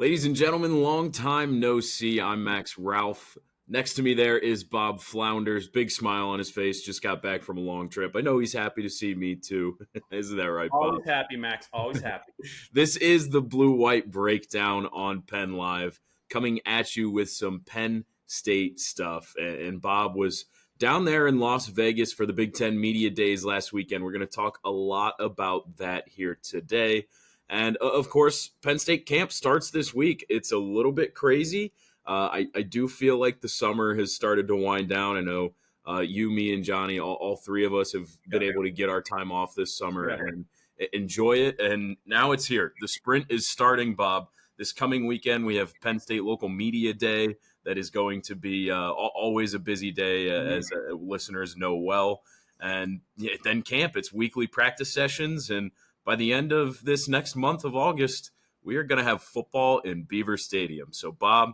Ladies and gentlemen, long time no see. I'm Max Ralph. Next to me there is Bob Flounders. Big smile on his face. Just got back from a long trip. I know he's happy to see me too. Isn't that right, Bob? Always happy, Max. Always happy. This is the Blue-White Breakdown on Penn Live, coming at you with some Penn State stuff. And Bob was down there in Las Vegas for the Big Ten Media Days last weekend. We're going to talk a lot about that here today. And, of course, Penn State camp starts this week. It's a little bit crazy. I do feel like the summer has started to wind down. I know you, me, and Johnny, all three of us have been able to get our time off this summer and enjoy it. And now it's here. The sprint is starting, Bob. This coming weekend, we have Penn State Local Media Day. That is going to be always a busy day, as listeners know well. And then camp, it's weekly practice sessions. And by the end of this next month of August, we are going to have football in Beaver Stadium. So, Bob,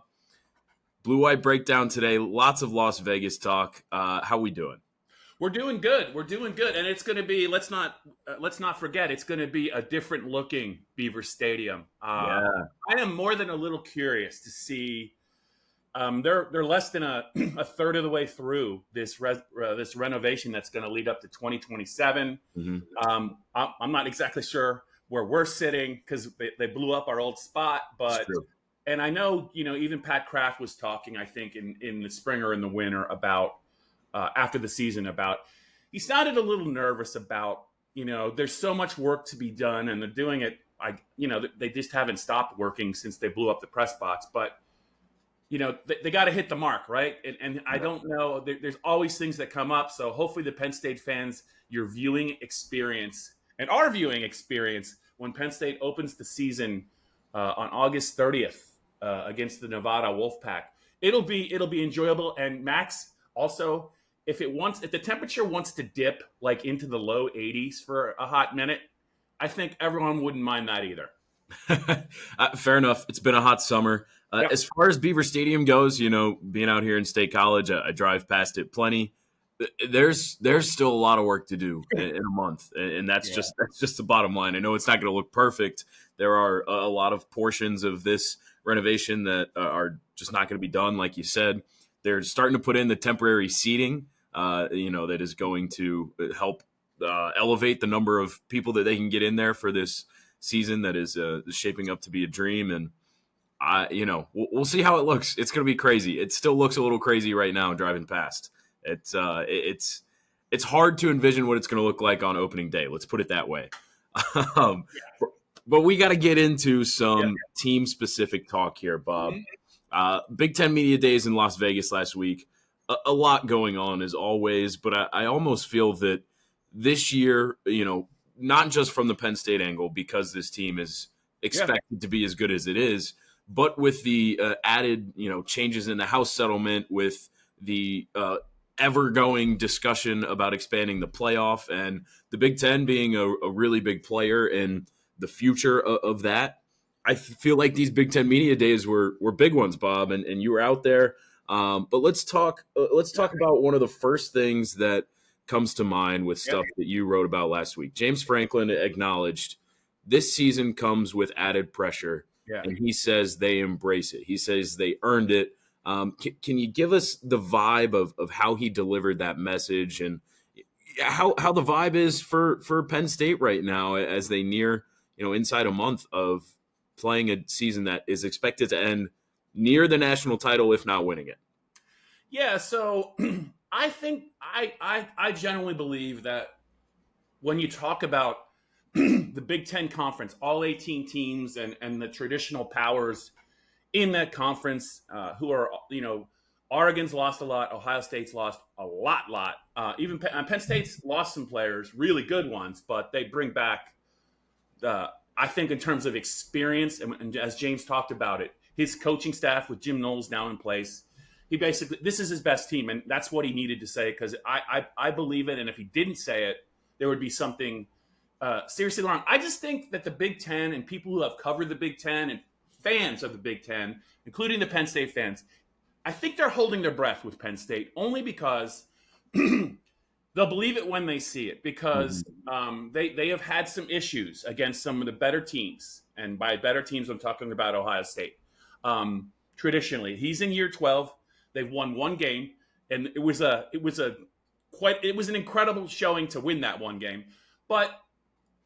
Blue-White Breakdown today. Lots of Las Vegas talk. How we doing? We're doing good. We're doing good, and it's going to be. Let's not forget. It's going to be a different looking Beaver Stadium. I am more than a little curious to see. They're less than a third of the way through this renovation that's going to lead up to 2027. Mm-hmm. I'm not exactly sure where we're sitting because they blew up our old spot, but and I know even Pat Kraft was talking, I think in the spring or in the winter about after the season about he sounded a little nervous about there's so much work to be done and they're doing it. They just haven't stopped working since they blew up the press box, but. They got to hit the mark, right? And I don't know. There's always things that come up. So hopefully the Penn State fans, your viewing experience and our viewing experience when Penn State opens the season on August 30th against the Nevada Wolfpack, it'll be enjoyable. And Max, also, if the temperature wants to dip like into the low 80s for a hot minute, I think everyone wouldn't mind that either. Fair enough. It's been a hot summer. As far as Beaver Stadium goes, being out here in State College, I drive past it plenty. There's still a lot of work to do in a month, and that's just the bottom line. I know it's not going to look perfect. There are a lot of portions of this renovation that are just not going to be done, like you said. They're starting to put in the temporary seating, that is going to help elevate the number of people that they can get in there for this season that is shaping up to be a dream. And we'll see how it looks. It's going to be crazy. It still looks a little crazy right now driving past. It's hard to envision what it's going to look like on opening day. Let's put it that way. But we got to get into some team-specific talk here, Bob. Big Ten Media Days in Las Vegas last week. A lot going on as always, but I almost feel that this year, not just from the Penn State angle, because this team is expected to be as good as it is, but with the added, changes in the House settlement, with the ever-going discussion about expanding the playoff, and the Big Ten being a really big player in the future of that, I feel like these Big Ten Media Days were big ones, Bob, and you were out there. But let's talk about one of the first things that comes to mind with stuff that you wrote about last week. James Franklin acknowledged this season comes with added pressure, and he says they embrace it. He says they earned it. Can you give us the vibe of how he delivered that message and how the vibe is for Penn State right now as they near, inside a month of playing a season that is expected to end near the national title, if not winning it? Yeah, so I think I generally believe that when you talk about the Big Ten Conference, all 18 teams and the traditional powers in that conference, who are, Oregon's lost a lot, Ohio State's lost a lot. Even Penn State's lost some players, really good ones, but they bring back, I think in terms of experience, and as James talked about it, his coaching staff with Jim Knowles now in place, this is his best team, and that's what he needed to say, because I believe it, and if he didn't say it, there would be something seriously wrong. I just think that the Big Ten and people who have covered the Big Ten and fans of the Big Ten, including the Penn State fans, I think they're holding their breath with Penn State only because they'll believe it when they see it, because they have had some issues against some of the better teams. And by better teams, I'm talking about Ohio State. Traditionally, he's in year 12. They've won one game, and it was an incredible showing to win that one game.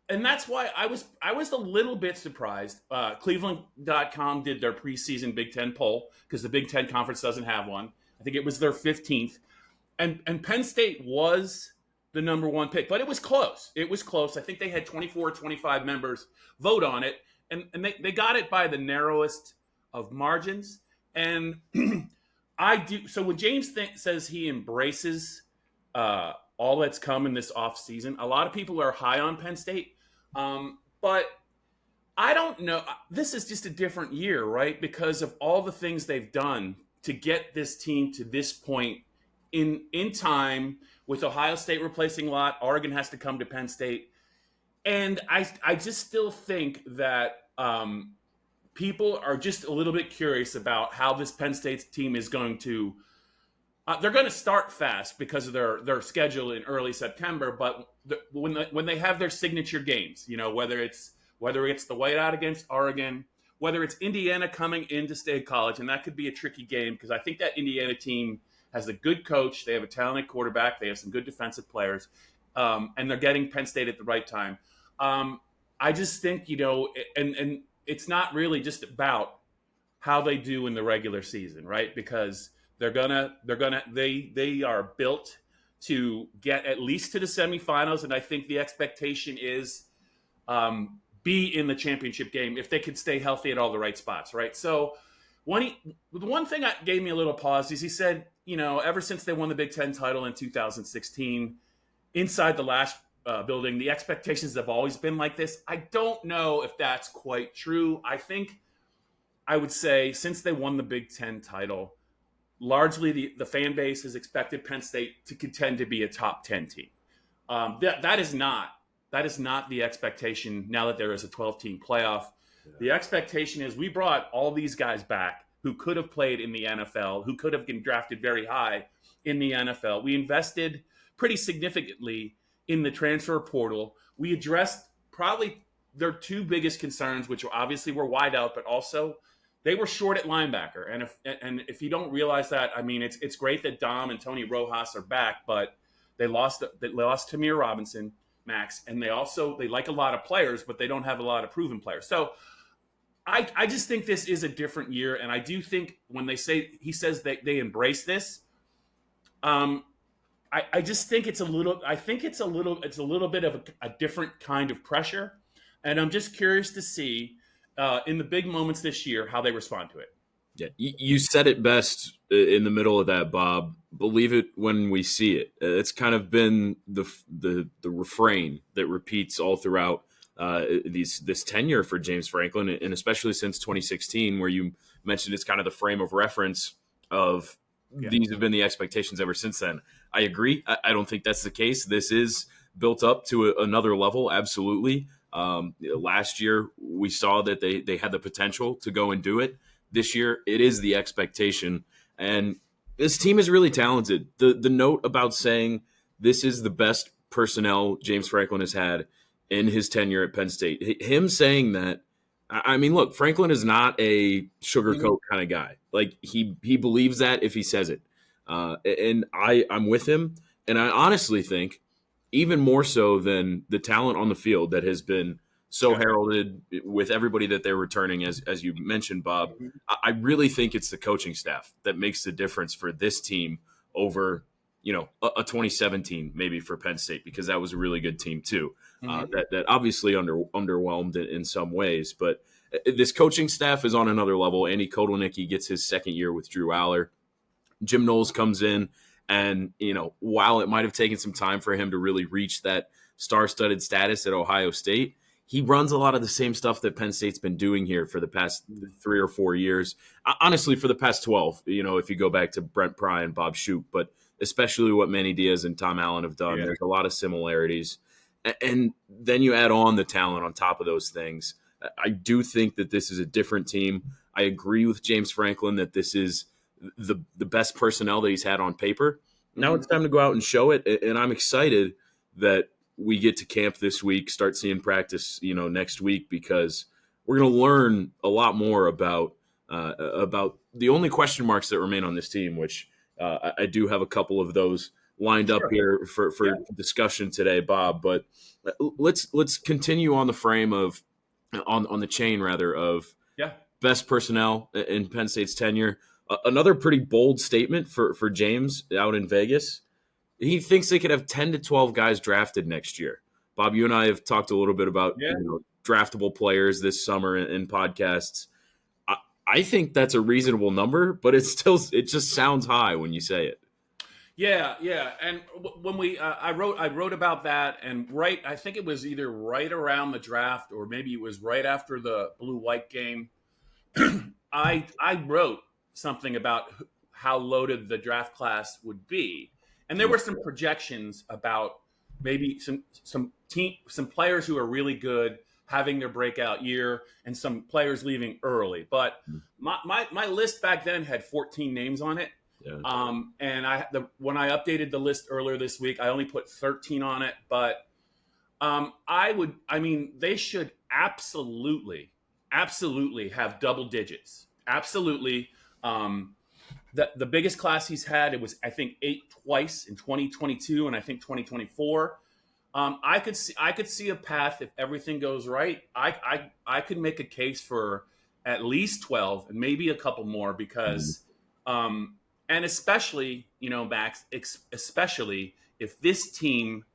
And that's why I was a little bit surprised. Cleveland.com did their preseason Big Ten poll because the Big Ten Conference doesn't have one. I think it was their 15th. And Penn State was the number one pick, but it was close. It was close. I think they had 24 or 25 members vote on it, and they got it by the narrowest of margins. And I do. So when James says he embraces all that's come in this offseason, a lot of people are high on Penn State. But I don't know. This is just a different year, right? Because of all the things they've done to get this team to this point in time, with Ohio State replacing Lott. Oregon has to come to Penn State. And I just still think that people are just a little bit curious about how this Penn State team is going to they're going to start fast because of their schedule in early September. But when they have their signature games, whether it's the whiteout against Oregon, whether it's Indiana coming into State College, and that could be a tricky game because I think that Indiana team has a good coach. They have a talented quarterback. They have some good defensive players, and they're getting Penn State at the right time. I just think and it's not really just about how they do in the regular season, right? Because they are built to get at least to the semifinals, and I think the expectation is be in the championship game if they could stay healthy at all the right spots, right? So the one thing that gave me a little pause is he said, ever since they won the Big Ten title in 2016, inside the last building, the expectations have always been like this. I don't know if that's quite true. I would say since they won the Big Ten title, largely the fan base has expected Penn State to contend to be a top 10 team. That is not the expectation now that there is a 12-team playoff. Yeah. The expectation is we brought all these guys back who could have played in the NFL, who could have been drafted very high in the NFL. We invested pretty significantly in the transfer portal. We addressed probably their two biggest concerns, which obviously were wideout, but also they were short at linebacker. And if you don't realize that, I mean, it's great that Dom and Tony Rojas are back, but they lost Tamir Robinson, Max, and they like a lot of players, but they don't have a lot of proven players. So I just think this is a different year, and I do think when he says that they embrace this, I just think it's a little bit of a different kind of pressure, and I'm just curious to see in the big moments this year how they respond to it. Yeah, you said it best in the middle of that, Bob. Believe it when we see it. It's kind of been the refrain that repeats all throughout this tenure for James Franklin, and especially since 2016, where you mentioned it's kind of the frame of reference of these have been the expectations ever since then. I agree. I don't think that's the case. This is built up to another level, absolutely. Last year, we saw that they had the potential to go and do it. This year, it is the expectation, and this team is really talented. The note about saying this is the best personnel James Franklin has had in his tenure at Penn State, him saying that, I mean, look, Franklin is not a sugarcoat kind of guy. Like, he believes that if he says it. And I'm with him, and I honestly think even more so than the talent on the field that has been so heralded with everybody that they're returning, as you mentioned, Bob. I really think it's the coaching staff that makes the difference for this team over, a 2017 maybe for Penn State, because that was a really good team too. That obviously underwhelmed in some ways, but this coaching staff is on another level. Andy Kotelnicki gets his second year with Drew Allar. Jim Knowles comes in, and while it might have taken some time for him to really reach that star-studded status at Ohio State, he runs a lot of the same stuff that Penn State's been doing here for the past 3 or 4 years. Honestly, for the past 12, if you go back to Brent Pry and Bob Shoop, but especially what Manny Diaz and Tom Allen have done, there's a lot of similarities. And then you add on the talent on top of those things. I do think that this is a different team. I agree with James Franklin that this is the best personnel that he's had on paper. Now it's time to go out and show it, and I'm excited that we get to camp this week, start seeing practice, next week, because we're going to learn a lot more about the only question marks that remain on this team, which I do have a couple of those lined up here for discussion today, Bob. But let's continue on the frame of on the chain rather of best personnel in Penn State's tenure. Another pretty bold statement for James out in Vegas. He thinks they could have 10 to 12 guys drafted next year. Bob, you and I have talked a little bit about draftable players this summer in podcasts. I think that's a reasonable number, but it just sounds high when you say it. Yeah. And when I wrote about that, and I think it was either right around the draft or maybe it was right after the blue-white game. I wrote something about how loaded the draft class would be, and there were some projections about maybe some players who are really good having their breakout year and some players leaving early. But my list back then had 14 names on it. Yeah. And when I updated the list earlier this week, I only put 13 on it. But they should absolutely have double digits. Absolutely. The biggest class he's had, it was, I think, 8 twice in 2022 and I think 2024. I could see a path if everything goes right. I could make a case for at least 12 and maybe a couple more because, and especially, Max, especially if this team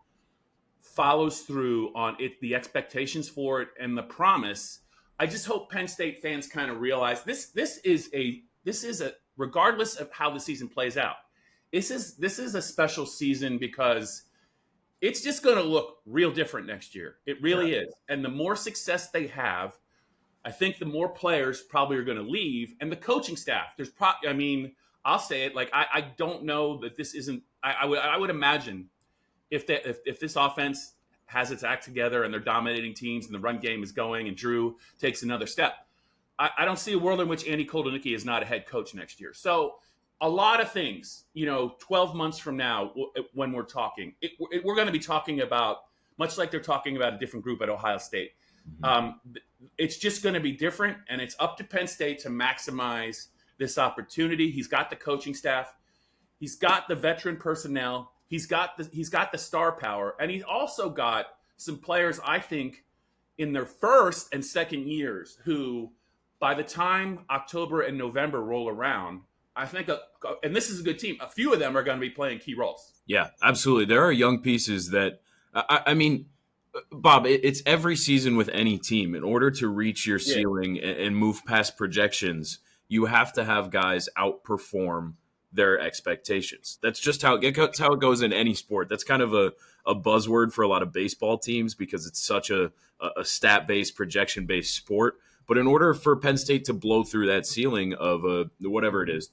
follows through on the expectations for it and the promise. I just hope Penn State fans kind of realize this is a regardless of how the season plays out. This is a special season because it's just going to look real different next year. It really is. And the more success they have, I think the more players probably are going to leave. And the coaching staff, I'll say it, like, I don't know that this isn't, I would imagine if this offense has its act together and they're dominating teams and the run game is going and Drew takes another step, I don't see a world in which Andy Koldenicki is not a head coach next year. So a lot of things, 12 months from now, when we're talking, we're going to be talking about, much like they're talking about a different group at Ohio State. It's just going to be different, and it's up to Penn State to maximize this opportunity. He's got the coaching staff. He's got the veteran personnel. He's got the star power, and he's also got some players, I think, in their first and second years who, by the time October and November roll around, I think, and this is a good team, a few of them are going to be playing key roles. Yeah, absolutely. There are young pieces that, Bob, it's every season with any team. In order to reach your ceiling and move past projections, you have to have guys outperform their expectations. That's just how it goes in any sport. That's kind of a buzzword for a lot of baseball teams because it's such a stat-based, projection-based sport. But in order for Penn State to blow through that ceiling of whatever it is,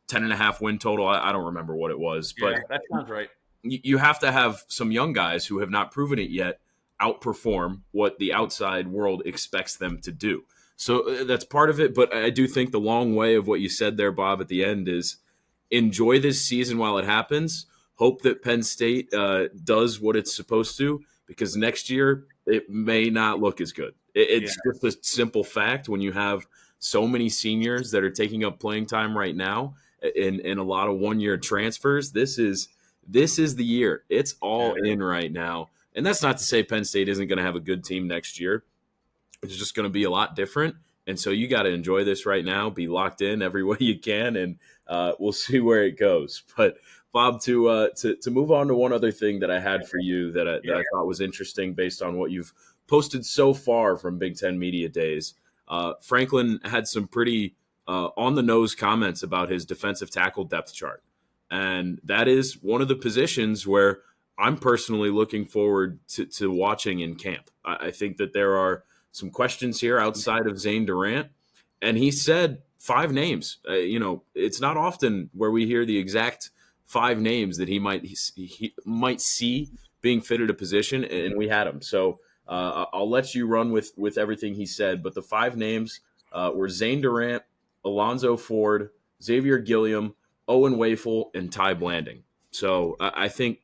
10.5 win total, I don't remember what it was. But that sounds right. You have to have some young guys who have not proven it yet outperform what the outside world expects them to do. So that's part of it. But I do think the long way of what you said there, Bob, at the end is enjoy this season while it happens. Hope that Penn State does what it's supposed to, because next year it may not look as good. It's just a simple fact when you have so many seniors that are taking up playing time right now in a lot of one-year transfers. This is the year. It's all in right now. And that's not to say Penn State isn't going to have a good team next year. It's just going to be a lot different. And so you got to enjoy this right now, be locked in every way you can, and we'll see where it goes. But Bob, to move on to one other thing that I had for you that I thought was interesting based on what you've posted so far from Big Ten Media Days. Franklin had some pretty on-the-nose comments about his defensive tackle depth chart. And that is one of the positions where I'm personally looking forward to watching in camp. I think that there are some questions here outside of Zane Durant. And he said 5 names. It's not often where we hear the exact 5 names that he might see being fitted a position, and we had him. So I'll let you run with everything he said. But the 5 names were Zane Durant, Alonzo Ford, Xavier Gilliam, Owen Wafel, and Ty Blanding. So I think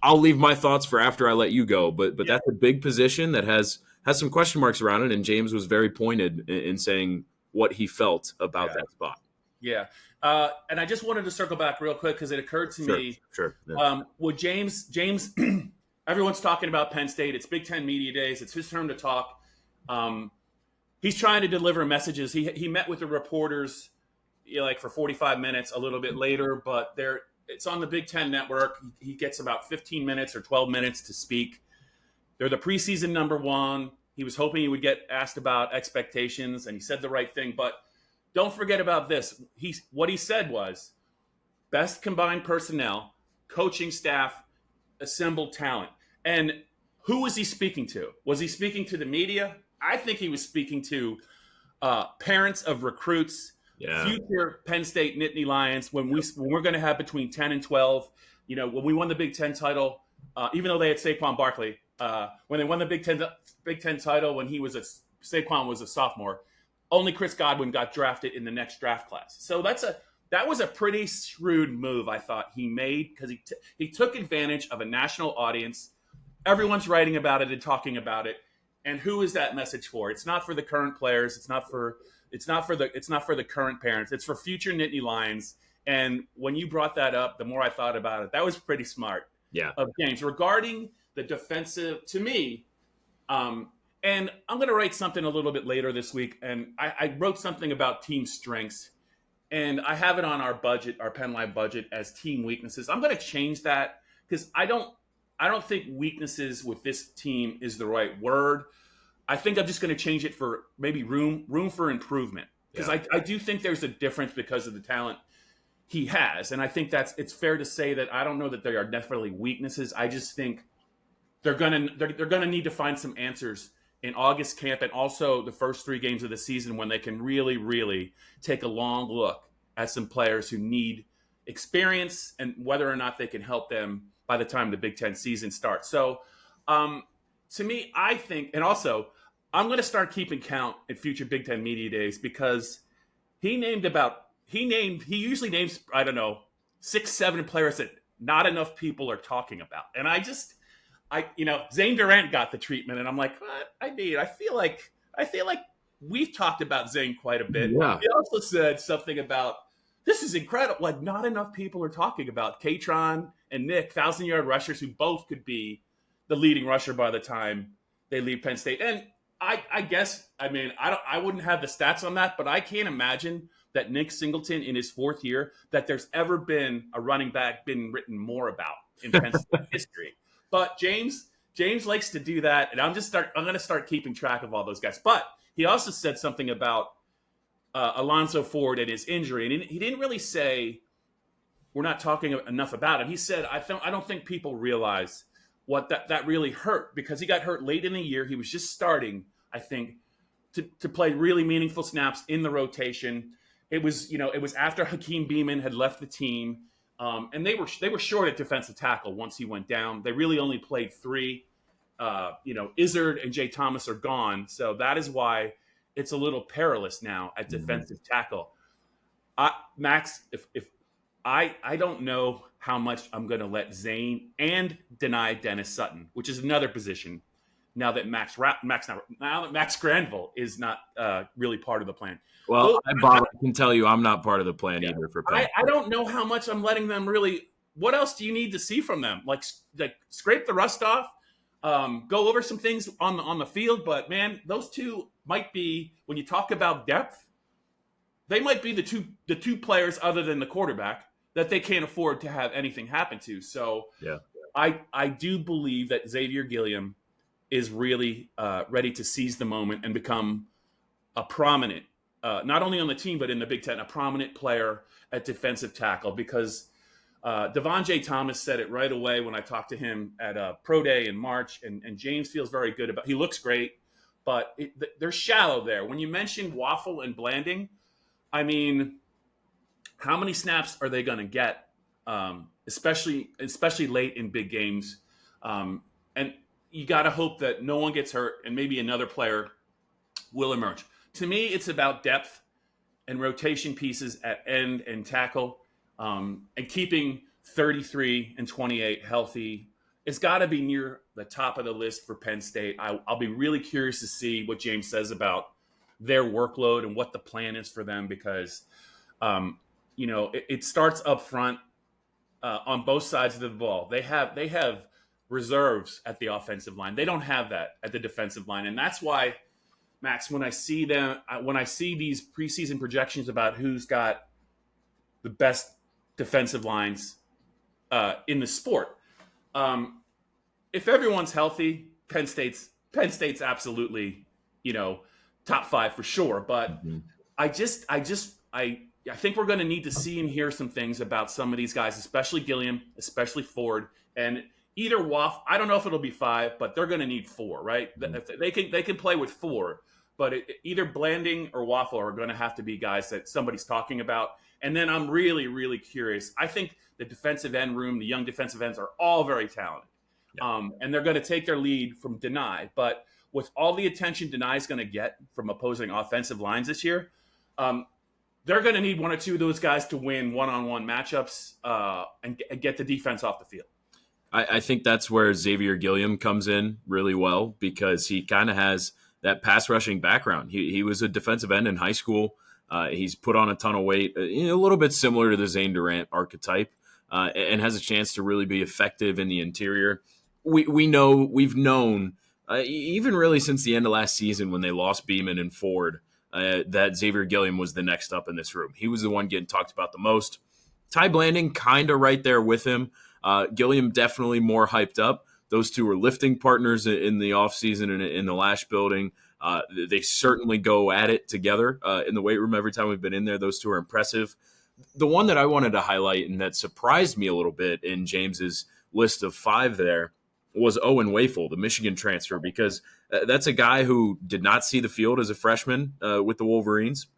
I'll leave my thoughts for after I let you go. But that's a big position that has has some question marks around it, and James was very pointed in saying what he felt about that spot. Yeah. And I just wanted to circle back real quick because it occurred to me. Sure. Yeah. Would James, everyone's talking about Penn State. It's Big Ten Media Days. It's his turn to talk. He's trying to deliver messages. He met with the reporters like for 45 minutes a little bit later, but it's on the Big Ten Network. He gets about 15 minutes or 12 minutes to speak. They're the preseason number one. He was hoping he would get asked about expectations, and he said the right thing. But don't forget about this. What he said was best combined personnel, coaching staff, assembled talent. And who was he speaking to? Was he speaking to the media? I think he was speaking to parents of recruits, future Penn State Nittany Lions, when we're going to have between 10 and 12. When we won the Big Ten title, even though they had Saquon Barkley, when they won the Big Ten title, when Saquon was a sophomore, only Chris Godwin got drafted in the next draft class. So that was a pretty shrewd move, I thought he made, because he took advantage of a national audience. Everyone's writing about it and talking about it. And who is that message for? It's not for the current players. It's not for the current parents. It's for future Nittany Lions. And when you brought that up, the more I thought about it, that was pretty smart. Yeah. Of James regarding the defensive, to me. And I'm going to write something a little bit later this week. And I wrote something about team strengths, and I have it on our budget, our Penn Live budget, as team weaknesses. I'm going to change that because I don't think weaknesses with this team is the right word. I think I'm just going to change it for maybe room for improvement, because I do think there's a difference because of the talent he has. And I think it's fair to say that I don't know that there are definitely weaknesses. I just think they're going to need to find some answers in August camp, and also the first 3 games of the season, when they can really, really take a long look at some players who need experience and whether or not they can help them by the time the Big Ten season starts. So to me, I think, and also I'm going to start keeping count at future Big Ten Media Days, because he usually names, I don't know, 6-7 players that not enough people are talking about. And Zane Durant got the treatment, and I'm like, what? I feel like we've talked about Zane quite a bit. Yeah. He also said something about, this is incredible. Like, not enough people are talking about Katron and Nick, 1,000-yard rushers who both could be the leading rusher by the time they leave Penn State. And I guess, I wouldn't have the stats on that, but I can't imagine that Nick Singleton in his 4th year, that there's ever been a running back been written more about in Penn State history. But James likes to do that, and I'm going to start keeping track of all those guys. But he also said something about Alonzo Ford and his injury, and he didn't really say we're not talking enough about it. He said, I don't think people realize what that really hurt, because he got hurt late in the year. He was just starting, I think, to play really meaningful snaps in the rotation. It was after Hakeem Beamon had left the team. And they were short at defensive tackle once he went down. They really only played 3. Izzard and Jay Thomas are gone, so that is why it's a little perilous now at defensive tackle. Max, if I don't know how much I'm going to let Zane and deny Dennis Sutton, which is another position, now that Max Granville is not really part of the plan. Well, Bob, I can tell you I'm not part of the plan either for Penn. I don't know how much I'm letting them really. What else do you need to see from them? Like scrape the rust off, go over some things on the field. But man, those two might be, when you talk about depth, they might be the two players other than the quarterback that they can't afford to have anything happen to. So I do believe that Xavier Gilliam is really ready to seize the moment and become a prominent, not only on the team, but in the Big Ten, a prominent player at defensive tackle, because Devon J. Thomas said it right away when I talked to him at a pro day in March, and James feels very good about. He looks great, but they're shallow there. When you mentioned Waffle and Blanding, I mean, how many snaps are they going to get, especially late in big games? And you got to hope that no one gets hurt, and maybe another player will emerge. To me, it's about depth and rotation pieces at end and tackle, and keeping 33 and 28 healthy. it's got to be near the top of the list for Penn State. I'll be really curious to see what James says about their workload and what the plan is for them, because it starts up front on both sides of the ball. They have reserves at the offensive line. They don't have that at the defensive line, and that's why, Max, when I see these preseason projections about who's got the best defensive lines in the sport, if everyone's healthy, Penn State's absolutely, top 5 for sure. But I think we're going to need to see and hear some things about some of these guys, especially Gilliam, especially Ford, and either Waff. I don't know if it'll be 5, but they're going to need 4, right? They can play with 4, but either Blanding or Waffle are going to have to be guys that somebody's talking about. And then I'm really, really curious. I think the defensive end room, the young defensive ends, are all very talented. Yeah. And they're going to take their lead from Deny. But with all the attention Deny's going to get from opposing offensive lines this year, they're going to need 1 or 2 of those guys to win one-on-one matchups and get the defense off the field. I think that's where Xavier Gilliam comes in really well, because he kind of has that pass rushing background. He was a defensive end in high school. He's put on a ton of weight, a little bit similar to the Zane Durant archetype, and has a chance to really be effective in the interior. We've known even really since the end of last season when they lost Beeman and Ford, that Xavier Gilliam was the next up in this room. He was the one getting talked about the most. Ty Blanding kind of right there with him. Gilliam definitely more hyped up. Those two are lifting partners in the offseason and in the Lash building. They certainly go at it together in the weight room every time we've been in there. Those two are impressive. The one that I wanted to highlight and that surprised me a little bit in James's list of 5 there was Owen Wafel, the Michigan transfer, because that's a guy who did not see the field as a freshman with the Wolverines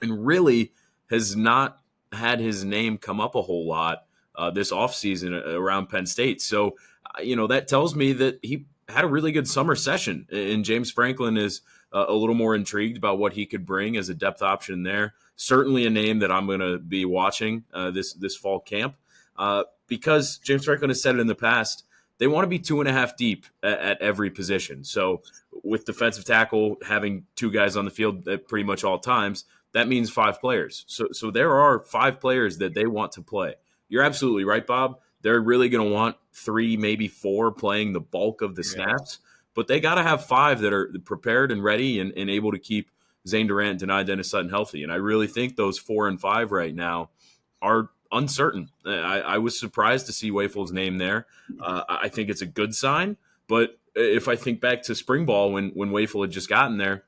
and really has not had his name come up a whole lot this offseason around Penn State. So, that tells me that he had a really good summer session, and James Franklin is a little more intrigued about what he could bring as a depth option there. Certainly a name that I'm going to be watching this fall camp because James Franklin has said it in the past. They want to be 2.5 deep at every position. So with defensive tackle having 2 guys on the field at pretty much all times, that means 5 players. So there are 5 players that they want to play. You're absolutely right, Bob. They're really going to want 3, maybe 4 playing the bulk of the snaps, but they got to have 5 that are prepared and ready and able to keep Zane Durant and Dennis Sutton healthy. And I really think those 4 and 5 right now are uncertain. I was surprised to see Wafel's name there. I think it's a good sign, but if I think back to spring ball when Wafel had just gotten there,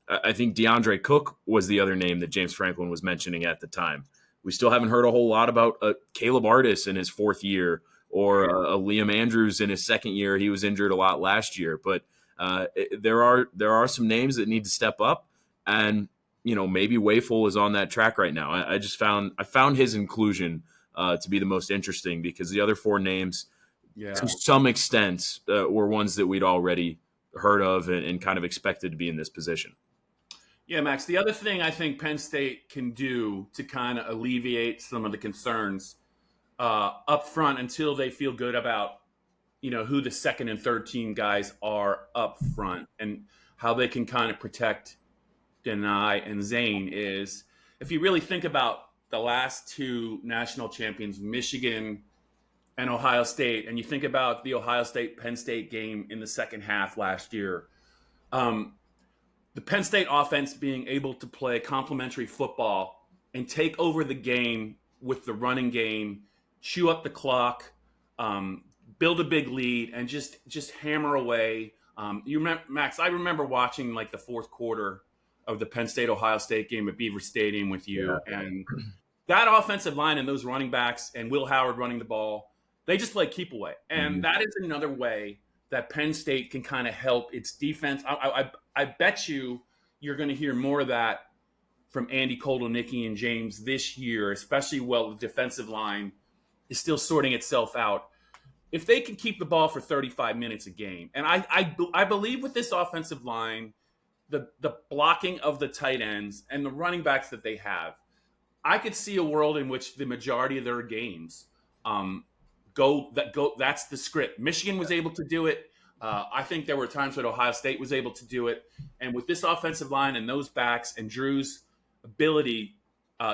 I think DeAndre Cook was the other name that James Franklin was mentioning at the time. We still haven't heard a whole lot about Caleb Artis in his 4th year or Liam Andrews in his 2nd year. He was injured a lot last year, but there are some names that need to step up, and maybe Wafel is on that track right now. I found his inclusion to be the most interesting because the other 4 names, to some extent, were ones that we'd already heard of and kind of expected to be in this position. Yeah, Max, the other thing I think Penn State can do to kind of alleviate some of the concerns up front until they feel good about, who the 2nd and 3rd team guys are up front and how they can kind of protect Deny and Zane is, if you really think about the last 2 national champions, Michigan and Ohio State, and you think about the Ohio State-Penn State game in the second half last year, the Penn State offense being able to play complementary football and take over the game with the running game, chew up the clock, build a big lead, and just hammer away. You remember, Max, I remember watching like the 4th quarter of the Penn State-Ohio State game at Beaver Stadium with you. Yeah. And that offensive line and those running backs and Will Howard running the ball, they just play keep away. And that is another way that Penn State can kind of help its defense. I bet you're going to hear more of that from Andy Koldalnicki and James this year, especially while the defensive line is still sorting itself out. If they can keep the ball for 35 minutes a game, and I believe with this offensive line, the blocking of the tight ends and the running backs that they have, I could see a world in which the majority of their games That's the script. Michigan was able to do it. I think there were times when Ohio State was able to do it. And with this offensive line and those backs and Drew's ability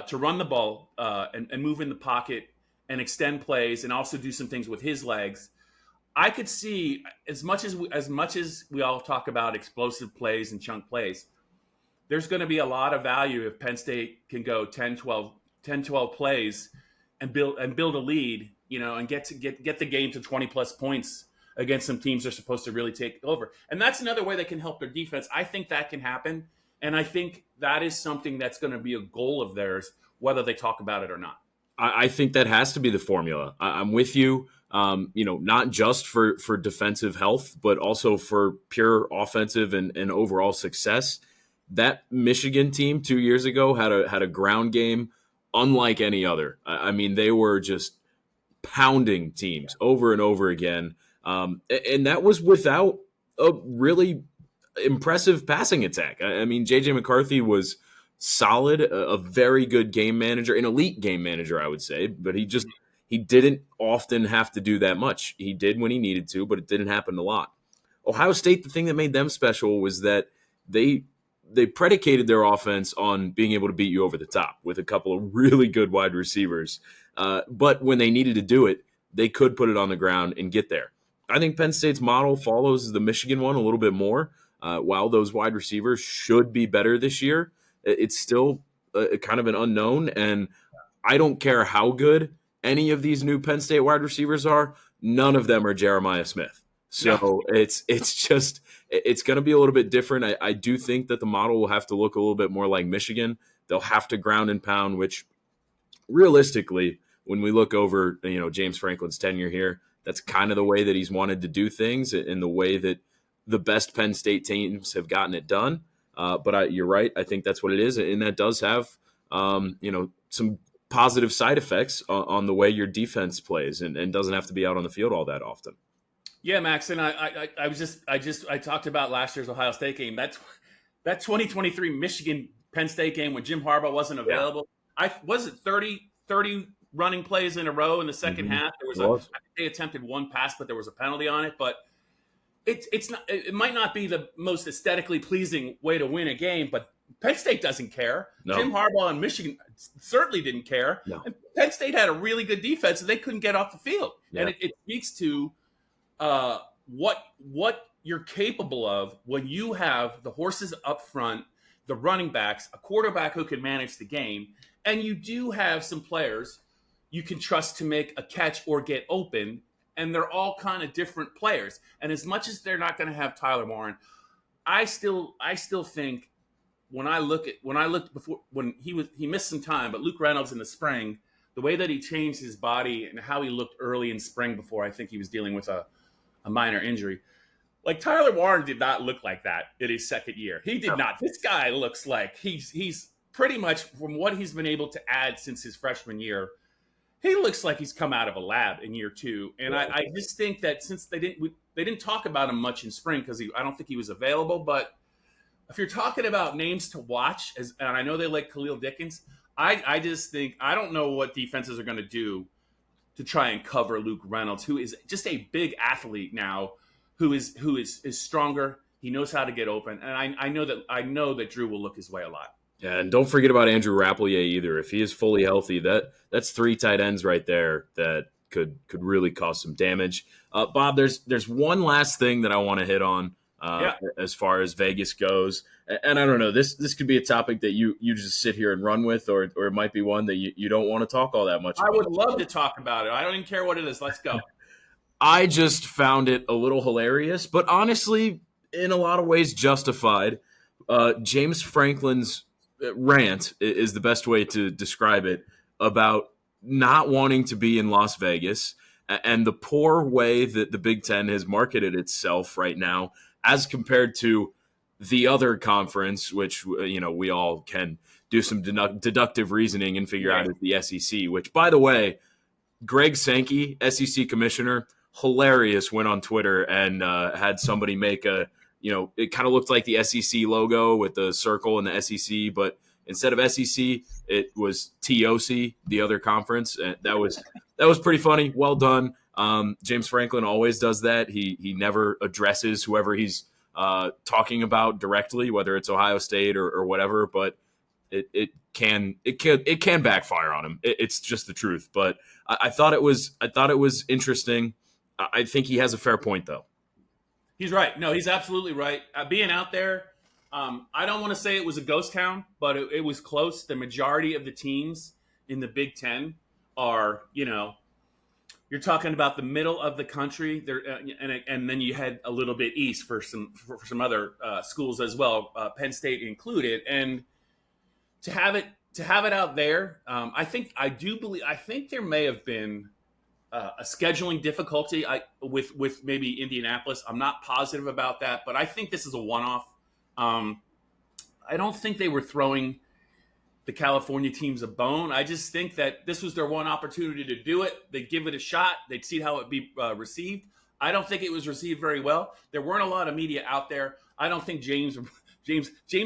to run the ball and move in the pocket and extend plays and also do some things with his legs, I could see as much as we all talk about explosive plays and chunk plays, there's going to be a lot of value if Penn State can go 10, 12 plays and build a lead, and get the game to 20 plus points against some teams they're supposed to really take over. And that's another way they can help their defense. I think that can happen. And I think that is something that's going to be a goal of theirs, whether they talk about it or not. I think that has to be the formula. I'm with you. Not just for defensive health, but also for pure offensive and overall success. That Michigan team 2 years ago had a ground game unlike any other. I mean, they were just pounding teams over and over again. And that was without a really impressive passing attack. I mean, J.J. McCarthy was solid, a very good game manager, an elite game manager, I would say, but he didn't often have to do that much. He did when he needed to, but it didn't happen a lot. Ohio State, the thing that made them special was that they predicated their offense on being able to beat you over the top with a couple of really good wide receivers. But when they needed to do it, they could put it on the ground and get there. I think Penn State's model follows the Michigan one a little bit more. While those wide receivers should be better this year, it's still kind of an unknown. And I don't care how good any of these new Penn State wide receivers are, none of them are Jeremiah Smith. So it's going to be a little bit different. I do think that the model will have to look a little bit more like Michigan. They'll have to ground and pound, which realistically, when we look over, James Franklin's tenure here, that's kind of the way that he's wanted to do things and the way that the best Penn State teams have gotten it done. But you're right. I think that's what it is. And that does have, some positive side effects on the way your defense plays and doesn't have to be out on the field all that often. Yeah, Max. And I talked about last year's Ohio State game. That 2023 Michigan Penn State game when Jim Harbaugh wasn't available. Yeah. Was it 30 running plays in a row in the second half? I think they attempted one pass, but there was a penalty on it. But it might not be the most aesthetically pleasing way to win a game, but Penn State doesn't care. No. Jim Harbaugh and Michigan certainly didn't care. No. And Penn State had a really good defense, and they couldn't get off the field. Yeah. And it speaks to what you're capable of when you have the horses up front, the running backs, a quarterback who can manage the game, and you do have some players you can trust to make a catch or get open. And they're all kind of different players. And as much as they're not going to have Tyler Warren, I still think when he missed some time, but Luke Reynolds in the spring, the way that he changed his body and how he looked early in spring before I think he was dealing with a minor injury. Like Tyler Warren did not look like that in his second year. He did not. This guy looks like he's pretty much, from what he's been able to add since his freshman year, he looks like he's come out of a lab in year two. And I just think that since they didn't talk about him much in spring because I don't think he was available. But if you're talking about names to watch, and I know they like Khalil Dickens, I just think I don't know what defenses are going to do to try and cover Luke Reynolds, who is just a big athlete now, who is stronger. He knows how to get open, and I know that Drew will look his way a lot. Yeah, and don't forget about Andrew Rapplier either. If he is fully healthy, that's three tight ends right there that could really cause some damage. Bob, there's one last thing that I want to hit on as far as Vegas goes. And I don't know, this could be a topic that you just sit here and run with, or it might be one that you don't want to talk all that much about. I would love to talk about it. I don't even care what it is. Let's go. I just found it a little hilarious, but honestly, in a lot of ways justified. James Franklin's rant is the best way to describe it about not wanting to be in Las Vegas and the poor way that the Big Ten has marketed itself right now as compared to the other conference, which, we all can do some deductive reasoning and figure out is the SEC, which, by the way, Greg Sankey, SEC commissioner, hilarious, went on Twitter and had somebody make it kind of looked like the SEC logo with the circle and the SEC, but instead of SEC, it was TOC, the other conference. That was pretty funny. Well done. James Franklin always does that. He never addresses whoever he's talking about directly, whether it's Ohio State or whatever. But it can backfire on him. It's just the truth. But I thought it was interesting. I think he has a fair point, though. He's right. No, he's absolutely right. Being out there, I don't want to say it was a ghost town, but it was close. The majority of the teams in the Big Ten are, you're talking about the middle of the country there, and then you head a little bit east for some other schools as well, Penn State included. And to have it out there, I think there may have been a scheduling difficulty with maybe Indianapolis. I'm not positive about that, but I think this is a one-off. I don't think they were throwing the California teams a bone. I just think that this was their one opportunity to do it. They'd give it a shot. They'd see how it'd be received. I don't think it was received very well. There weren't a lot of media out there. I don't think James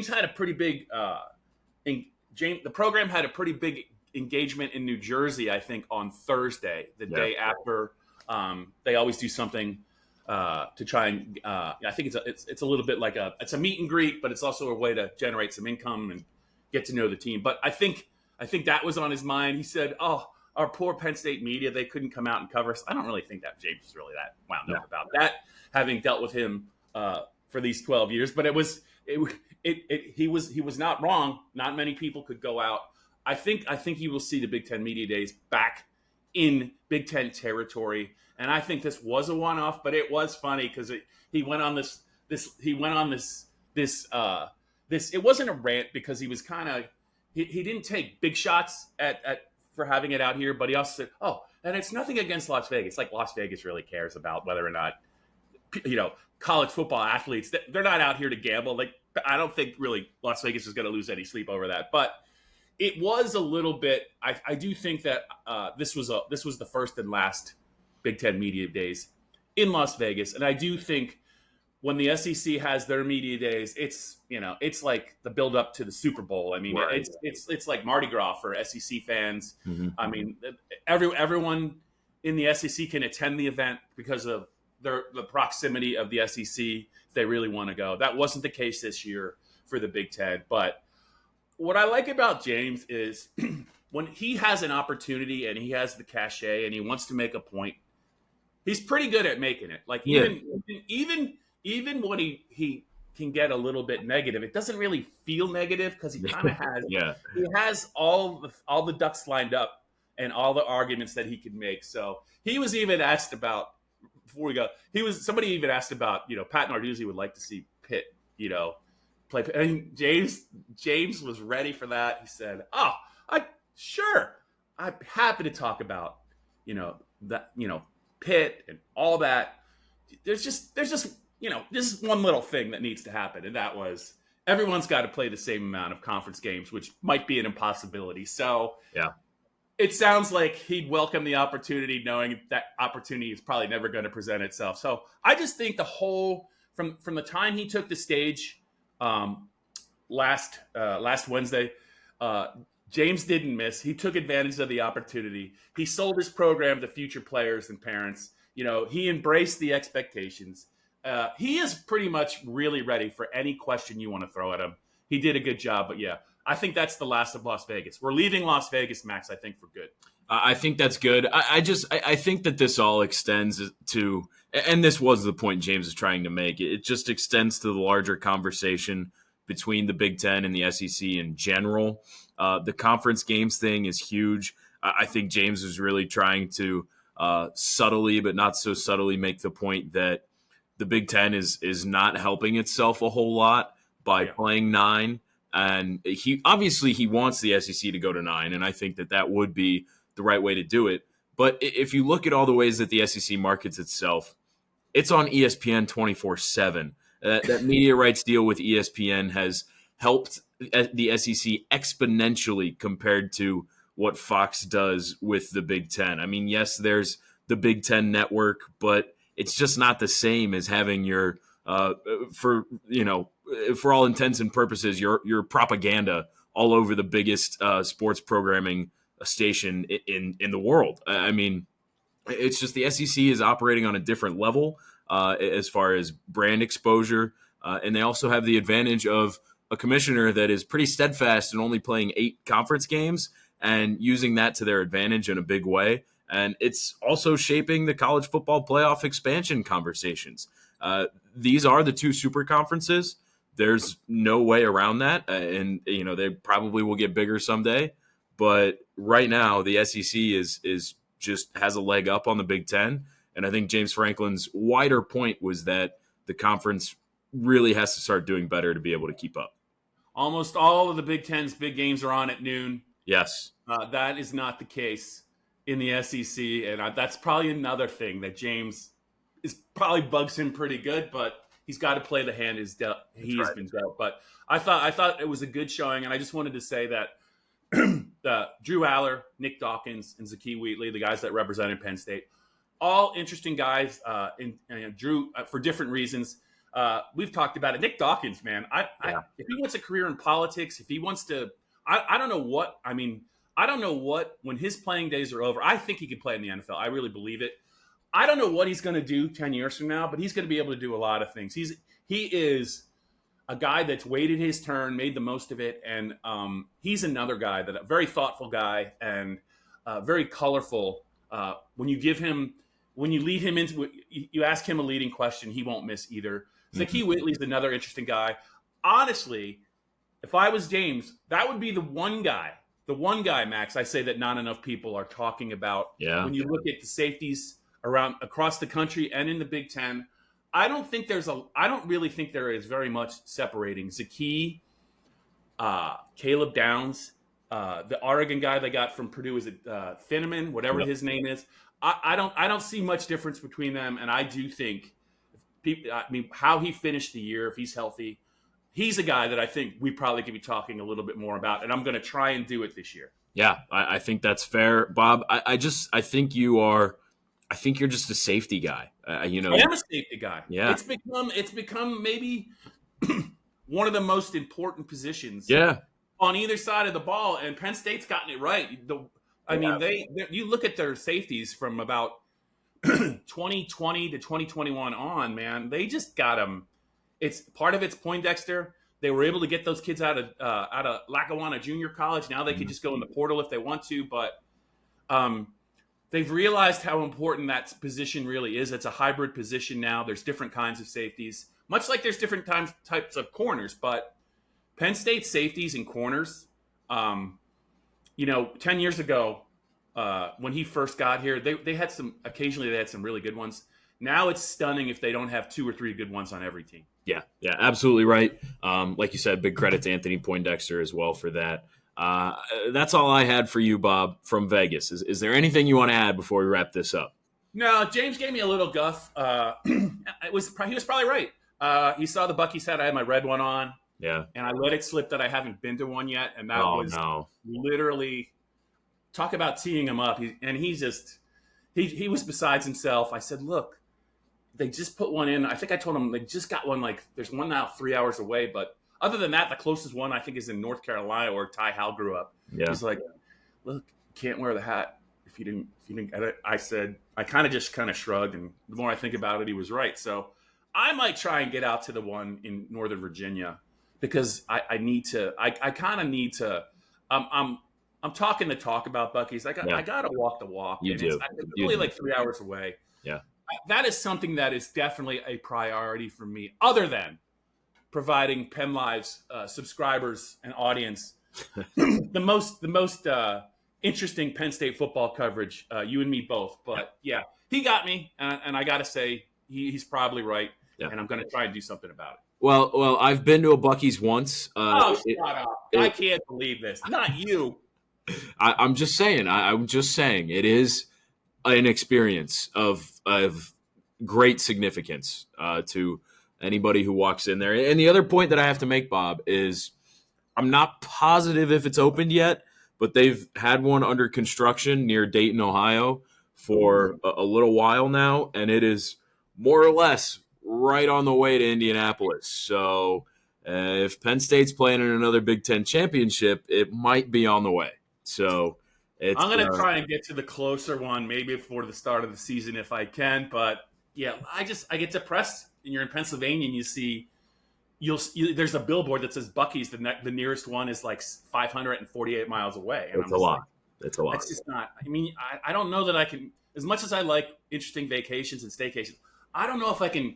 had a pretty big the program had a pretty big engagement in New Jersey, I think, on Thursday, the day after. They always do something to try and I think it's a little bit like it's a meet and greet, but it's also a way to generate some income and get to know the team. But I think that was on his mind. He said, "Oh, our poor Penn State media, they couldn't come out and cover us." I don't really think that James was really that wound up about that, having dealt with him for these 12 years. But he was not wrong. Not many people could go out. I think you will see the Big Ten Media Days back in Big Ten territory, and I think this was a one-off. But it was funny because he went on this. It wasn't a rant because he was kind of he didn't take big shots at for having it out here, but he also said, "Oh, and it's nothing against Las Vegas. Like Las Vegas really cares about whether or not college football athletes. They're not out here to gamble. Like I don't think really Las Vegas is going to lose any sleep over that, but." It was a little bit. I do think that this was the first and last Big Ten Media Days in Las Vegas, and I do think when the SEC has their media days, it's like the build up to the Super Bowl. I mean, right. It's like Mardi Gras for SEC fans. Mm-hmm. I mean, everyone in the SEC can attend the event because of the proximity of the SEC if they really want to go. That wasn't the case this year for the Big Ten, but. What I like about James is when he has an opportunity and he has the cachet and he wants to make a point, he's pretty good at making it. Like even when he can get a little bit negative, it doesn't really feel negative because he kind of has he has all the ducks lined up and all the arguments that he can make. So he was even asked about before we go. Somebody even asked about Pat Narduzzi would like to see Pitt play. And James was ready for that. He said, "Oh, I'm happy to talk about Pitt and all that. There's just this is one little thing that needs to happen, and that was everyone's got to play the same amount of conference games, which might be an impossibility." So it sounds like he'd welcome the opportunity, knowing that opportunity is probably never going to present itself. So I just think the whole from the time he took the stage. Last Wednesday, James didn't miss. He took advantage of the opportunity. He sold his program to future players and parents. He embraced the expectations. He is pretty much really ready for any question you want to throw at him. He did a good job, but I think that's the last of Las Vegas. We're leaving Las Vegas, Max, I think, for good. I think that's good. I think that this all extends to, and this was the point James is trying to make, it just extends to the larger conversation between the Big Ten and the SEC in general. The conference games thing is huge. I think James is really trying to subtly, but not so subtly, make the point that the Big Ten is not helping itself a whole lot by playing 9. And he wants the SEC to go to 9, and I think that would be the right way to do it. But if you look at all the ways that the SEC markets itself, it's on ESPN 24/7. That media rights deal with ESPN has helped the SEC exponentially compared to what Fox does with the Big Ten. I mean, yes, there's the Big Ten network, but it's just not the same as having your for all intents and purposes, your propaganda all over the biggest sports programming station in the world. I mean, It's just the SEC is operating on a different level as far as brand exposure. And they also have the advantage of a commissioner that is pretty steadfast in only playing 8 conference games and using that to their advantage in a big way. And it's also shaping the college football playoff expansion conversations. These are the 2 super conferences. There's no way around that. And, they probably will get bigger someday. But right now, the SEC is just has a leg up on the Big Ten. And I think James Franklin's wider point was that the conference really has to start doing better to be able to keep up. Almost all of the Big Ten's big games are on at noon. Yes. That is not the case in the SEC. And that's probably another thing that James probably bugs him pretty good, but he's got to play the hand he's been dealt. But I thought it was a good showing. And I just wanted to say that Drew Allar, Nick Dawkins, and Zakee Wheatley, the guys that represented Penn State, all interesting guys. Drew, for different reasons. We've talked about it. Nick Dawkins, man, if he wants a career in politics, if he wants to, I don't know what. I mean, I don't know what when his playing days are over. I think he could play in the NFL. I really believe it. I don't know what he's going to do 10 years from now, but he's going to be able to do a lot of things. He is a guy that's waited his turn, made the most of it, and he's another guy a very thoughtful guy and very colorful. When you lead him into, you ask him a leading question, he won't miss either. Zakee Wheatley's another interesting guy. Honestly, if I was James, that would be the one guy, Max, I say that not enough people are talking about. Yeah. When you look at the safeties across the country and in the Big Ten, I don't really think there is very much separating Zakee, Caleb Downs, the Oregon guy they got from Purdue, is it Finneman, whatever his name is. I don't see much difference between them, and I do think how he finished the year, if he's healthy, he's a guy that I think we probably could be talking a little bit more about, and I'm going to try and do it this year. Yeah, I think that's fair, Bob. I think you're just a safety guy. I am a safety guy. Yeah, it's become maybe one of the most important positions. Yeah. On either side of the ball, and Penn State's gotten it right. You look at their safeties from about 2020 to 2021 on, man. They just got them. It's part of it's Poindexter. They were able to get those kids out of Lackawanna Junior College. Now they could just go in the portal if they want to, but they've realized how important that position really is. It's a hybrid position now. There's different kinds of safeties, much like there's different types of corners. But Penn State safeties and corners, 10 years ago, when he first got here, they had occasionally they had some really good ones. Now it's stunning if they don't have 2 or 3 good ones on every team. Yeah, absolutely right. Like you said, big credit to Anthony Poindexter as well for that. That's all I had for you, Bob, from Vegas. Is there anything you want to add before we wrap this up? No, James gave me a little guff. He was probably right. He saw the Buc-ee's hat. I had my red one on. Yeah. And I let it slip that I haven't been to one yet. And that was literally, talk about teeing him up. He was besides himself. I said, look, they just put one in. I think I told him they just got one, there's one now 3 hours away. But other than that, the closest one I think is in North Carolina where Ty Hal grew up. Yeah. He's like, look, you can't wear the hat if you didn't get it. I said, I kind of shrugged. And the more I think about it, he was right. So I might try and get out to the one in Northern Virginia. Because I kind of need to. I'm talking the talk about Buc-ee's. I got to walk the walk. You do. It's only 3 hours away. Yeah. That is something that is definitely a priority for me. Other than providing Penn Live's subscribers and audience the most interesting Penn State football coverage. You and me both. But yeah, he got me, and I got to say he's probably right. Yeah. And I'm going to try and do something about it. Well, I've been to a Buc-ee's once. Shut up. I can't believe this. Not you. I'm just saying. I'm just saying. It is an experience of great significance to anybody who walks in there. And the other point that I have to make, Bob, is I'm not positive if it's opened yet, but they've had one under construction near Dayton, Ohio for a little while now, and it is more or less right on the way to Indianapolis. So if Penn State's playing in another Big Ten championship, it might be on the way. So I'm going to try and get to the closer one, maybe before the start of the season if I can. But yeah, I get depressed. And you're in Pennsylvania, and you see there's a billboard that says Buc-ee's. The nearest one is like 548 miles away. And it's a lot. It's a lot. It's just not. I mean, I don't know that I can. As much as I like interesting vacations and staycations, I don't know if I can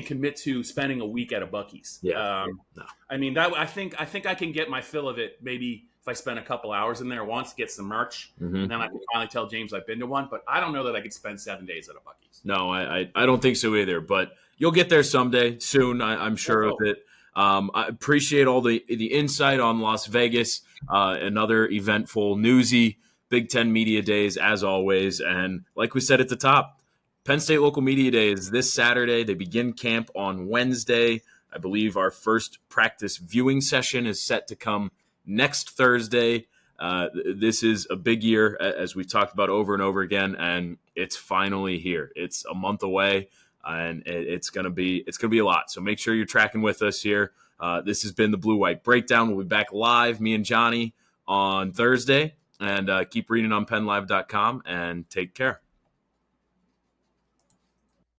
commit to spending a week at a Buc-ee's. Yeah. No. I mean, that I think I can get my fill of it. Maybe if I spend a couple hours in there once, get some merch, and then I can finally tell James I've been to one. But I don't know that I could spend 7 days at a Buc-ee's. No, I don't think so either. But you'll get there someday soon. I'm sure of it. I appreciate all the insight on Las Vegas. Another eventful, newsy Big Ten Media Days as always. And like we said at the top, Penn State Local Media Day is this Saturday. They begin camp on Wednesday. I believe our first practice viewing session is set to come next Thursday. This is a big year, as we've talked about over and over again, and it's finally here. It's a month away, and it's gonna be a lot. So make sure you're tracking with us here. This has been the Blue White Breakdown. We'll be back live, me and Johnny, on Thursday, and keep reading on PennLive.com, and take care.